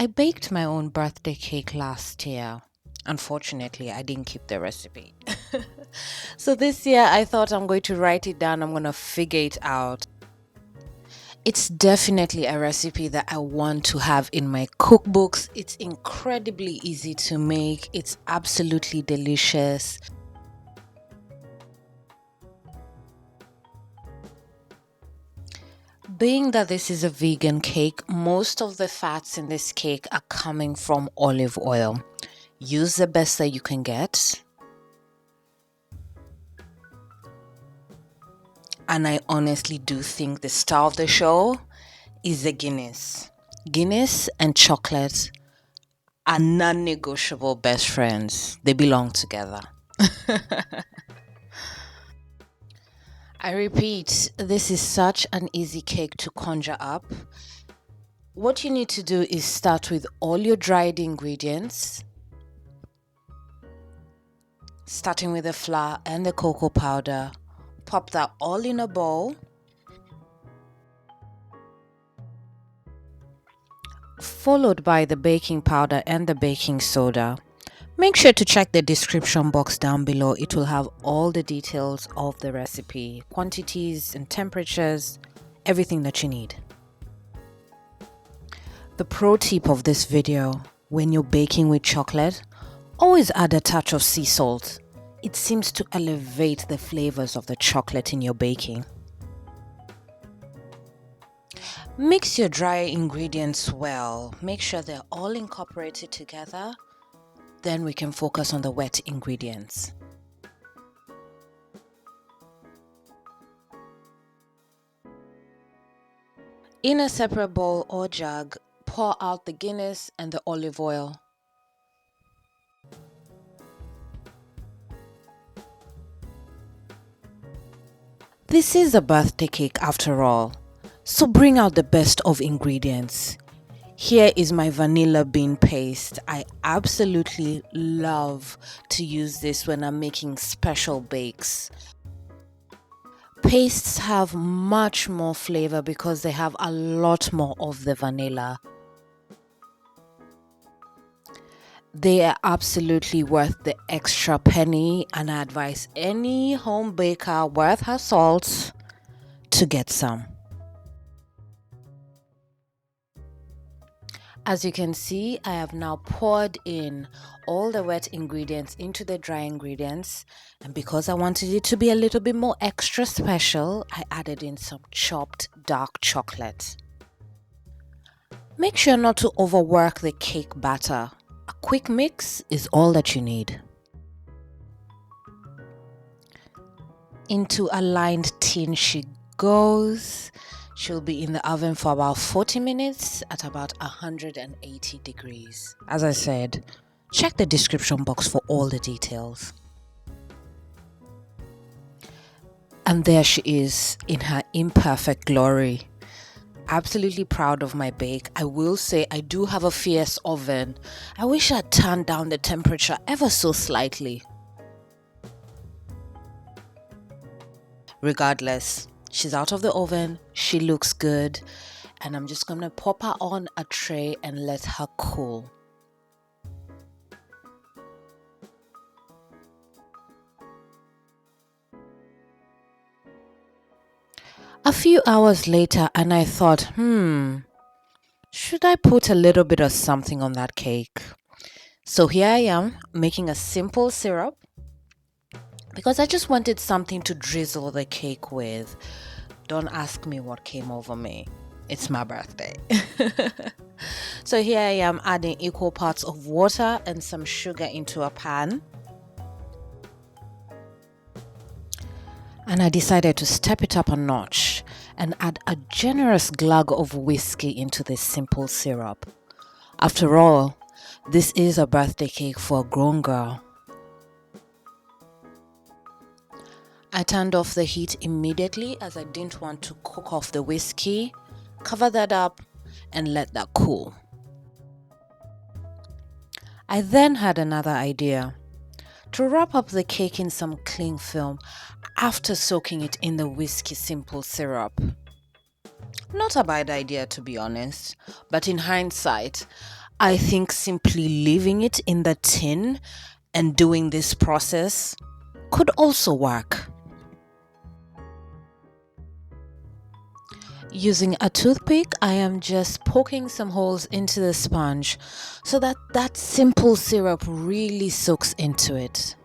I baked my own birthday cake last year. Unfortunately, I didn't keep the recipe. So this year, I thought I'm going to write it down. I'm going to figure it out. It's definitely a recipe that I want to have in my cookbooks. It's incredibly easy to make, it's absolutely delicious. Being that this is a vegan cake, most of the fats in this cake are coming from olive oil. Use the best that you can get. And I honestly do think the star of the show is the Guinness. Guinness and chocolate are non negotiable best friends, they belong together. I repeat, this is such an easy cake to conjure up. What you need to do is start with all your dried ingredients, starting with the flour and the cocoa powder. Pop that all in a bowl. Followed by the baking powder and the baking soda. Make sure to check the description box down below. It will have all the details of the recipe, quantities and temperatures, everything that you need. The pro tip of this video: when you're baking with chocolate, always add a touch of sea salt. It seems to elevate the flavors of the chocolate in your baking. Mix your dry ingredients well. Make sure they're all incorporated together. Then we can focus on the wet ingredients. In a separate bowl or jug, pour out the Guinness and the olive oil. This is a birthday cake after all, so bring out the best of ingredients. Here is my vanilla bean paste. I absolutely love to use this when I'm making special bakes. Pastes have much more flavor because they have a lot more of the vanilla. They are absolutely worth the extra penny, and I advise any home baker worth her salt to get some. As you can see, I have now poured in all the wet ingredients into the dry ingredients, and because I wanted it to be a little bit more extra special, I added in some chopped dark chocolate. Make sure not to overwork the cake batter. A quick mix is all that you need. Into a lined tin she goes. She'll be in the oven for about 40 minutes at about 180 degrees. As I said, check the description box for all the details. And there she is in her imperfect glory. Absolutely proud of my bake. I will say I do have a fierce oven. I wish I'd turned down the temperature ever so slightly. Regardless, she's out of the oven, she looks good, and I'm just gonna pop her on a tray and let her cool. A few hours later, and I thought, should I put a little bit of something on that cake? So here I am making a simple syrup because I just wanted something to drizzle the cake with. Don't ask me what came over me. It's my birthday. So here I am adding equal parts of water and some sugar into a pan. And I decided to step it up a notch and add a generous glug of whiskey into this simple syrup. After all, this is a birthday cake for a grown girl. I turned off the heat immediately as I didn't want to cook off the whiskey. Cover that up and let that cool. I then had another idea: to wrap up the cake in some cling film after soaking it in the whiskey simple syrup. Not a bad idea, to be honest, but in hindsight, I think simply leaving it in the tin and doing this process could also work. Using a toothpick, I am just poking some holes into the sponge so that that simple syrup really soaks into it.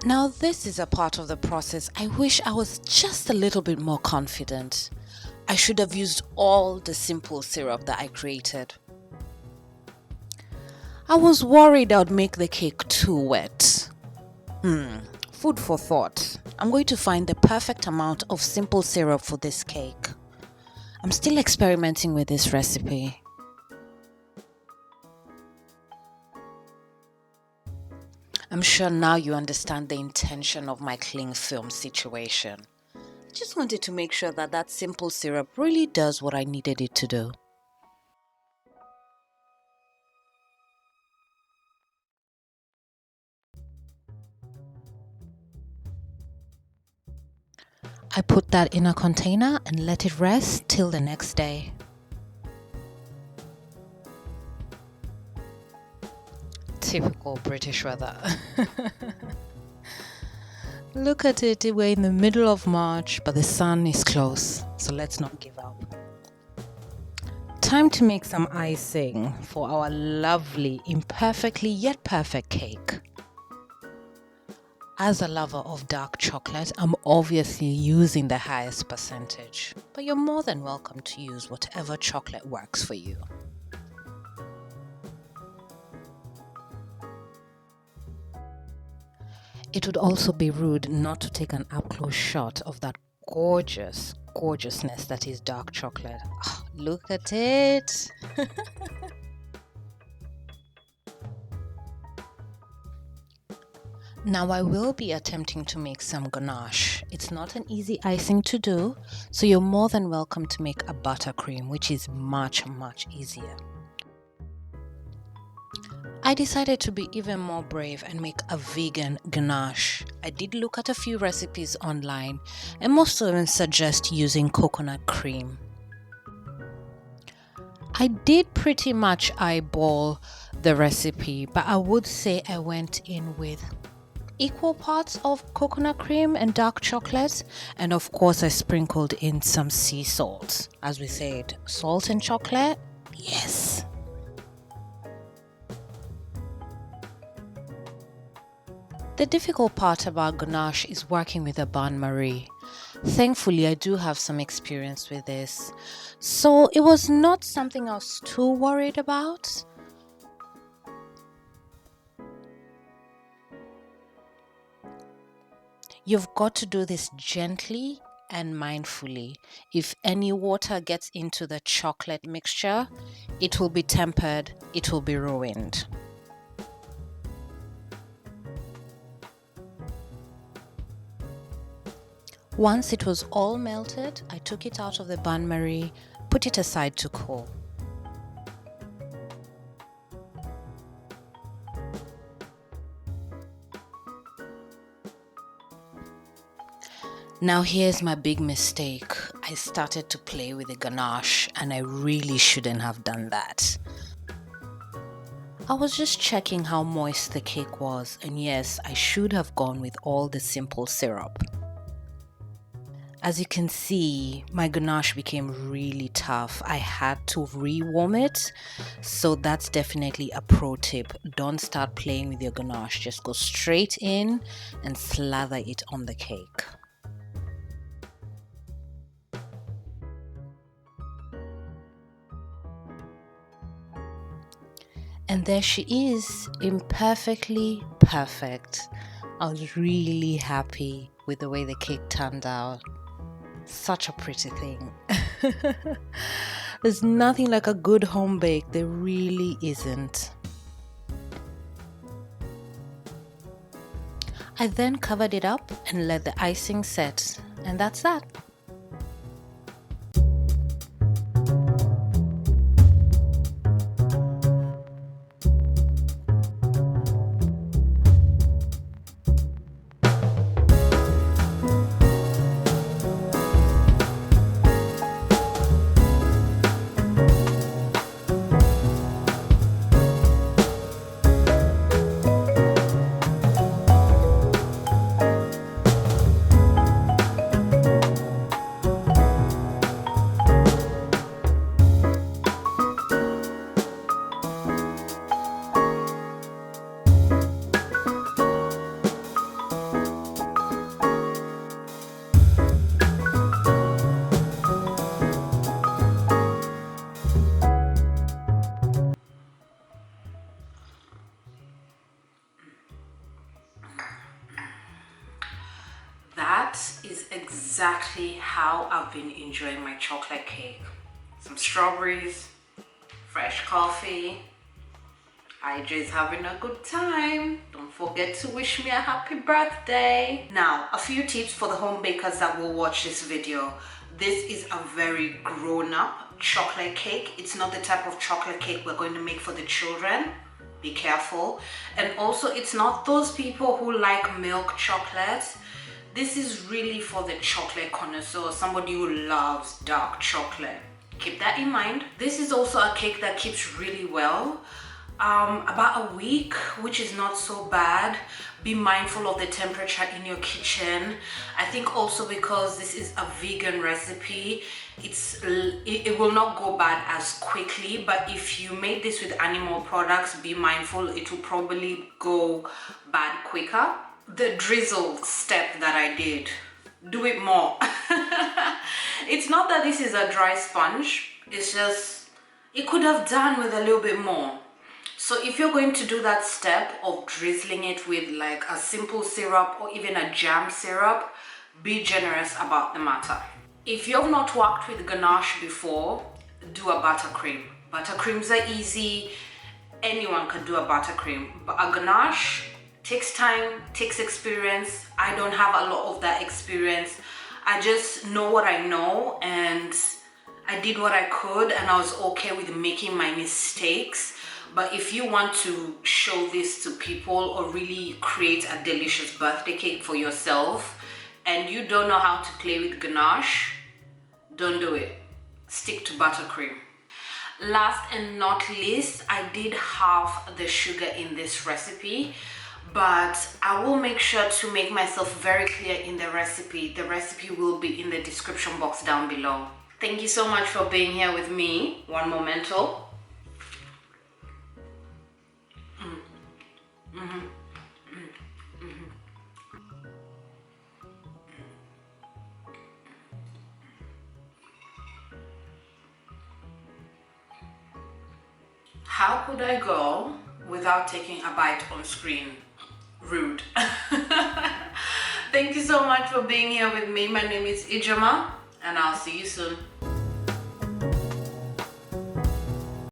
Now, this is a part of the process I wish I was just a little bit more confident. I should have used all the simple syrup that I created. I was worried I'd make the cake too wet. Food for thought. I'm going to find the perfect amount of simple syrup for this cake. I'm still experimenting with this recipe. I'm sure now you understand the intention of my cling film situation. I just wanted to make sure that that simple syrup really does what I needed it to do. I put that in a container and let it rest till the next day. Typical British weather. Look at it, we're in the middle of March, but the sun is close, so let's not give up. Time to make some icing for our lovely, imperfectly yet perfect cake. As a lover of dark chocolate, I'm obviously using the highest percentage, but you're more than welcome to use whatever chocolate works for you. It would also be rude not to take an up-close shot of that gorgeousness that is dark chocolate. Oh, look at it! Now I will be attempting to make some ganache. It's not an easy icing to do, so you're more than welcome to make a buttercream, which is much easier. I decided to be even more brave and make a vegan ganache. I did look at a few recipes online, and most of them suggest using coconut cream. I did pretty much eyeball the recipe, but I would say I went in with equal parts of coconut cream and dark chocolate, and of course I sprinkled in some sea salt. As we said, salt and chocolate, yes. The difficult part about ganache is working with a bain-marie. Thankfully, I do have some experience with this, so it was not something I was too worried about. You've got to do this gently and mindfully. If any water gets into the chocolate mixture, it will be tempered, it will be ruined. Once it was all melted, I took it out of the bain-marie, put it aside to cool. Now here's my big mistake. I started to play with the ganache and I really shouldn't have done that. I was just checking how moist the cake was, and yes, I should have gone with all the simple syrup. As you can see, my ganache became really tough. I had to rewarm it, so that's definitely a pro tip. Don't start playing with your ganache, just go straight in and slather it on the cake. And there she is, imperfectly perfect. I was really happy with the way the cake turned out. Such a pretty thing. There's nothing like a good home bake, there really isn't. I then covered it up and let the icing set, and that's that. that is exactly how I've been enjoying my chocolate cake. Some strawberries, fresh coffee. Ije's having a good time. Don't forget to wish me a happy birthday. Now, a few tips for the home bakers that will watch this video. This is a very grown-up chocolate cake. It's not the type of chocolate cake we're going to make for the children. Be careful. And also, it's not those people who like milk chocolate. This is really for the chocolate connoisseur, somebody who loves dark chocolate. Keep that in mind. This is also a cake that keeps really well. About a week, which is not so bad. Be mindful of the temperature in your kitchen. I think also because this is a vegan recipe, it will not go bad as quickly, but if you made this with animal products, be mindful, it will probably go bad quicker. The drizzle step that I did, do it more. It's not that this is a dry sponge, it's just, it could have done with a little bit more. So if you're going to do that step of drizzling it with like a simple syrup or even a jam syrup, be generous about the matter. If you've not worked with ganache before, do a buttercream. Buttercreams are easy. Anyone can do a buttercream. But a ganache takes time, takes experience. I don't have a lot of that experience. I just know what I know and I did what I could and I was okay with making my mistakes. But if you want to show this to people or really create a delicious birthday cake for yourself and you don't know how to play with ganache, don't do it. Stick to buttercream. Last and not least, I did half the sugar in this recipe, but I will make sure to make myself very clear in the recipe. The recipe will be in the description box down below. Thank you so much for being here with me. One momento. How could I go without taking a bite on screen? Rude. Thank you so much for being here with me. My name is Ijeoma and I'll see you soon.